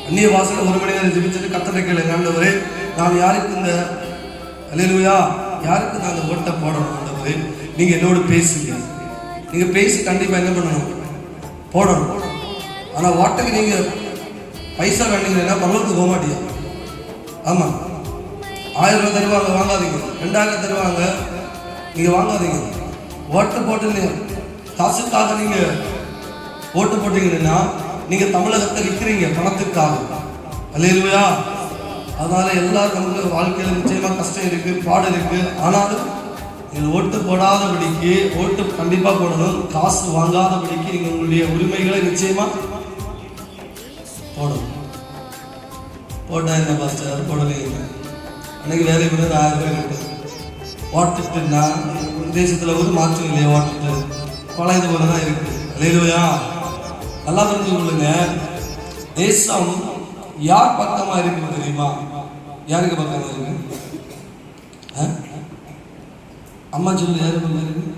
அந்நிய வாசல ஒரு மணி நேரம் ஜெபிச்சுட்டு கர்த்தரை கேளுங்க, ஆண்டவரே நான் யாருக்கு இந்த அல்லேலூயா யாருக்கு நான் அந்த ஓட்டை போடணும் ஆண்டவரே, நீங்க என்னோட பேசுங்க. நீங்க பேசி கண்டிப்பா என்ன பண்ணணும், போடணும். ஆனா ஓட்டைக்கு நீங்க பைசா வேண்டிங்கன்னா பரவத்துக்கு போக மாட்டீங்க. ஆமா, 1000 ரூபாய் தருவாங்க, வாங்காதீங்க. 2000 தருவாங்க, நீங்க வாங்காதீங்க. ஓட்டை போட்டு காசுக்காக நீங்க ஓட்டு போட்டீங்கன்னா நீங்க தமிழகத்தை விற்கிறீங்க பணத்துக்காக. அல்லேலூயா. அதனால எல்லாரும் நமக்கு வாழ்க்கையில நிச்சயமா கஷ்டம் இருக்கு, பாடு இருக்கு. ஆனாலும் நீங்க ஓட்டு போடாதபடிக்கு, ஓட்டு கண்டிப்பா போடணும். காசு வாங்காதபடிக்கு நீங்க உங்களுடைய உரிமைகளை நிச்சயமா போடணும். போட்டா என்ன பாஸ்டர் போடலைங்க, அன்னைக்கு வேலை கூட 1000 ரூபாய் கட்டு ஓட்டுட்டுன்னா தேசத்துல ஒரு மாற்றம் இல்லையா? ஓட்டுட்டு பழையது போலதான் இருக்கு. அல்லேலூயா. நல்லா புரிஞ்சு கொள்ளுங்க. தேசம் யார் பக்கமா இருக்கு தெரியுமா? யாருக்கு பக்கமா இருக்கு? அம்மா சொல்லு, யாரு பக்கம் இருக்கு?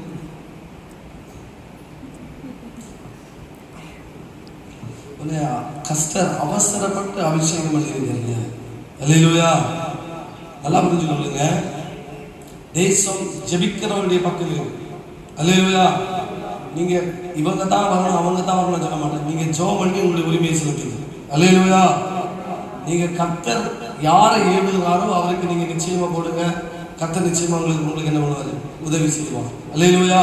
கஷ்ட அவசரப்பட்டு அபிஷேகம் பண்ணிருக்கீங்க. அல்லேலூயா. நல்லா புரிஞ்சு கொள்ளுங்க. தேசம் ஜெபிக்கிறவருடைய பக்கம் இருக்கு. அல்லேலூயா. நீங்க இவங்க தான் வரணும் அவங்க தான் வரணும் சொல்ல மாட்டேன். நீங்க ஜெபம் பண்ணி உங்களுடைய உரிமையை செலுத்துங்க. அல்லேலூயா. நீங்க கர்த்தர் யாரை ஏவுகிறாரோ அவருக்கு நீங்க நிச்சயமா போடுங்க. கர்த்தர் நிச்சயமா உங்களுக்கு என்ன பண்ணுவாரு, உதவி செய்வார். அல்லேலூயா.